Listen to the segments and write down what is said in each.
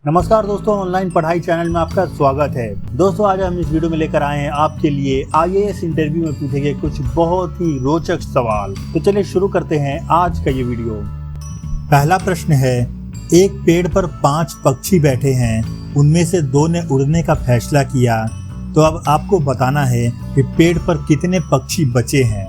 नमस्कार दोस्तों, ऑनलाइन पढ़ाई चैनल में आपका स्वागत है। दोस्तों, आज हम इस वीडियो में लेकर आए हैं आपके लिए आईएएस इंटरव्यू में पूछे गए कुछ बहुत ही रोचक सवाल। तो चलिए शुरू करते हैं आज का ये वीडियो। पहला प्रश्न है, एक पेड़ पर 5 पक्षी बैठे हैं, उनमें से 2 ने उड़ने का फैसला किया, तो अब आपको बताना है कि पेड़ पर कितने पक्षी बचे हैं।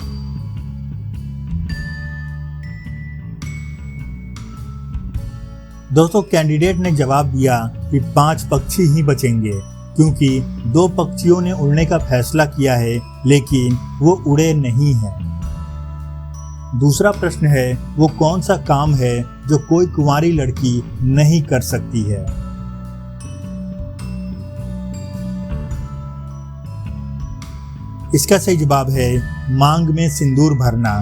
दोस्तों, कैंडिडेट ने जवाब दिया कि 5 पक्षी ही बचेंगे, क्योंकि 2 पक्षियों ने उड़ने का फैसला किया है, लेकिन वो उड़े नहीं हैं। दूसरा प्रश्न है, वो कौन सा काम है जो कोई कुंवारी लड़की नहीं कर सकती है। इसका सही जवाब है मांग में सिंदूर भरना।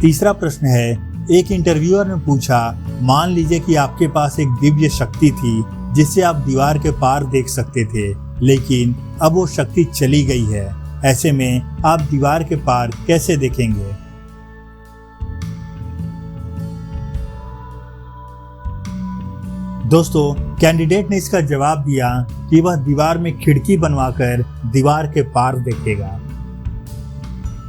तीसरा प्रश्न है, एक इंटरव्यूअर ने पूछा, मान लीजिए कि आपके पास एक दिव्य शक्ति थी जिससे आप दीवार के पार देख सकते थे, लेकिन अब वो शक्ति चली गई है। ऐसे में आप दीवार के पार कैसे देखेंगे। दोस्तों, कैंडिडेट ने इसका जवाब दिया कि वह दीवार में खिड़की बनवाकर दीवार के पार देखेगा।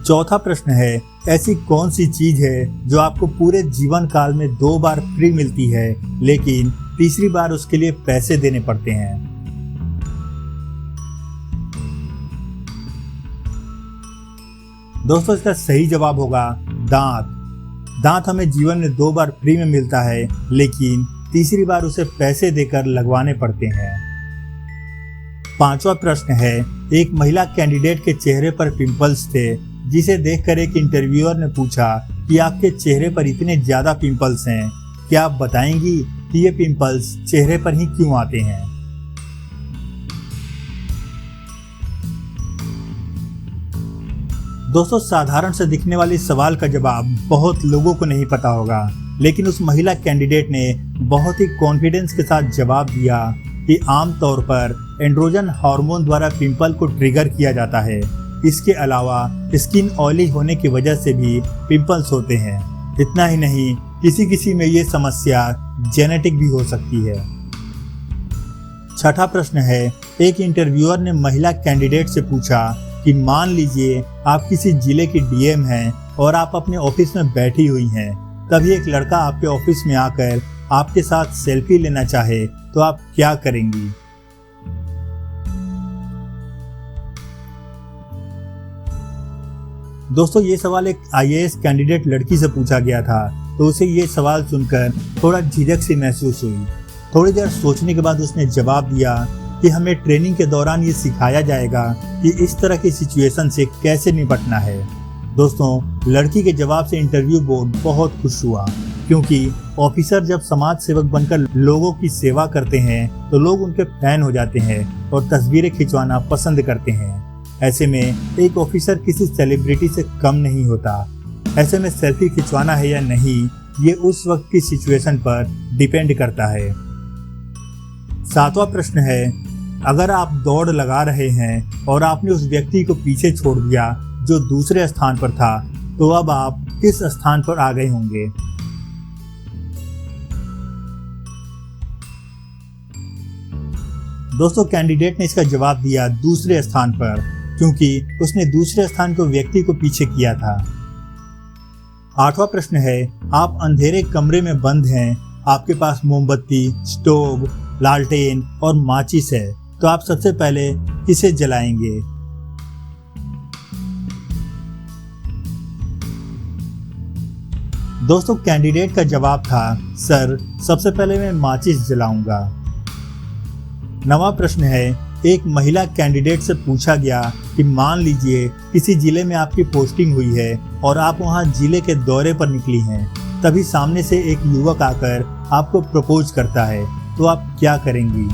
चौथा प्रश्न है, ऐसी कौन सी चीज है जो आपको पूरे जीवन काल में 2 बार फ्री मिलती है, लेकिन तीसरी बार उसके लिए पैसे देने पड़ते हैं। दोस्तों, इसका सही जवाब होगा दांत। दांत हमें जीवन में 2 बार फ्री में मिलता है, लेकिन तीसरी बार उसे पैसे देकर लगवाने पड़ते हैं। पांचवा प्रश्न है, एक महिला कैंडिडेट के चेहरे पर पिंपल्स थे, जिसे देखकर एक इंटरव्यूअर ने पूछा कि आपके चेहरे पर इतने ज्यादा पिंपल्स हैं, क्या आप बताएंगी कि ये पिंपल्स चेहरे पर ही क्यों आते हैं। दोस्तों, साधारण से दिखने वाले सवाल का जवाब बहुत लोगों को नहीं पता होगा, लेकिन उस महिला कैंडिडेट ने बहुत ही कॉन्फिडेंस के साथ जवाब दिया कि आमतौर पर एंड्रोजन हार्मोन द्वारा पिंपल को ट्रिगर किया जाता है। इसके अलावा स्किन ऑयली होने की वजह से भी पिंपल्स होते हैं। इतना ही नहीं, किसी किसी में ये समस्या जेनेटिक भी हो सकती है। छठा प्रश्न है, एक इंटरव्यूअर ने महिला कैंडिडेट से पूछा कि मान लीजिए आप किसी जिले की डीएम हैं और आप अपने ऑफिस में बैठी हुई हैं, तभी एक लड़का आपके ऑफिस में आकर आपके साथ सेल्फी लेना चाहे, तो आप क्या करेंगी। दोस्तों, ये सवाल एक आईएएस कैंडिडेट लड़की से पूछा गया था, तो उसे ये सवाल सुनकर थोड़ा झिझक सी महसूस हुई। थोड़ी देर सोचने के बाद उसने जवाब दिया कि हमें ट्रेनिंग के दौरान ये सिखाया जाएगा कि इस तरह की सिचुएशन से कैसे निपटना है। दोस्तों, लड़की के जवाब से इंटरव्यू बोर्ड बहुत खुश हुआ, क्योंकि ऑफिसर जब समाज सेवक बनकर लोगों की सेवा करते हैं तो लोग उनके फैन हो जाते हैं और तस्वीरें खिंचवाना पसंद करते हैं। ऐसे में एक ऑफिसर किसी सेलिब्रिटी से कम नहीं होता। ऐसे में सेल्फी खिंचवाना है या नहीं, ये उस वक्त की सिचुएशन पर डिपेंड करता है। 7वां प्रश्न है, अगर आप दौड़ लगा रहे हैं और आपने उस व्यक्ति को पीछे छोड़ दिया जो दूसरे स्थान पर था, तो अब आप किस स्थान पर आ गए होंगे। दोस्तों, कैंडिडेट ने इसका जवाब दिया दूसरे स्थान पर, क्योंकि उसने दूसरे स्थान को व्यक्ति को पीछे किया था। 8वां प्रश्न है, आप अंधेरे कमरे में बंद हैं, आपके पास मोमबत्ती, स्टोव, लालटेन और माचिस है, तो आप सबसे पहले किसे जलाएंगे। दोस्तों, कैंडिडेट का जवाब था, सर, सबसे पहले मैं माचिस जलाऊंगा। 9वां प्रश्न है, एक महिला कैंडिडेट से पूछा गया कि मान लीजिए किसी जिले में आपकी पोस्टिंग हुई है और आप वहां जिले के दौरे पर निकली हैं, तभी सामने से एक युवक आकर आपको प्रपोज करता है, तो आप क्या करेंगी।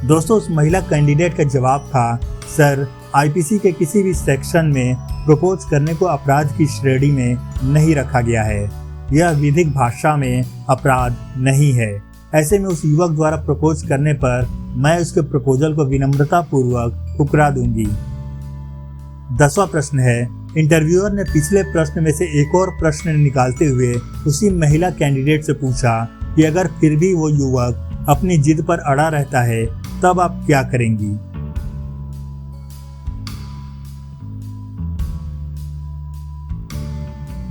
दोस्तों, उस महिला कैंडिडेट का जवाब था, सर, आईपीसी के किसी भी सेक्शन में प्रपोज करने को अपराध की श्रेणी में नहीं रखा गया है। यह विधिक भाषा में अपराध नहीं है। ऐसे में उस युवक द्वारा प्रपोज करने पर मैं उसके प्रपोजल को विनम्रता पूर्वक ठुकरा दूंगी। 10वां प्रश्न है, इंटरव्यूअर ने पिछले प्रश्न में से एक और प्रश्न निकालते हुए उसी महिला कैंडिडेट से पूछा कि अगर फिर भी वो युवक अपनी जिद पर अड़ा रहता है तब आप क्या करेंगी।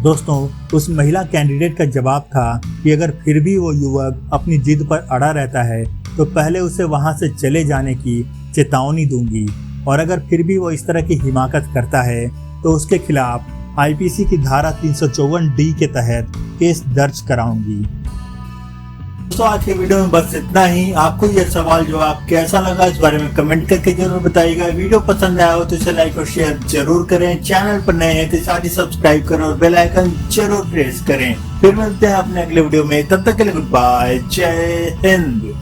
दोस्तों, उस महिला कैंडिडेट का जवाब था कि अगर फिर भी वो युवक अपनी जिद पर अड़ा रहता है तो पहले उसे वहां से चले जाने की चेतावनी दूंगी, और अगर फिर भी वो इस तरह की हिमाकत करता है तो उसके खिलाफ आईपीसी की धारा 354D के तहत केस दर्ज कराऊंगी। दोस्तों, आज के वीडियो में बस इतना ही। आपको यह सवाल जवाब कैसा लगा इस बारे में कमेंट करके जरूर बताइएगा। वीडियो पसंद आया हो तो इसे लाइक और शेयर जरूर करें। चैनल पर नए हैं तो साथ ही सब्सक्राइब करें और बेल आइकन जरूर प्रेस करें। फिर मिलते हैं अपने अगले वीडियो में, तब तक के लिए गुड बाय, जय हिंद।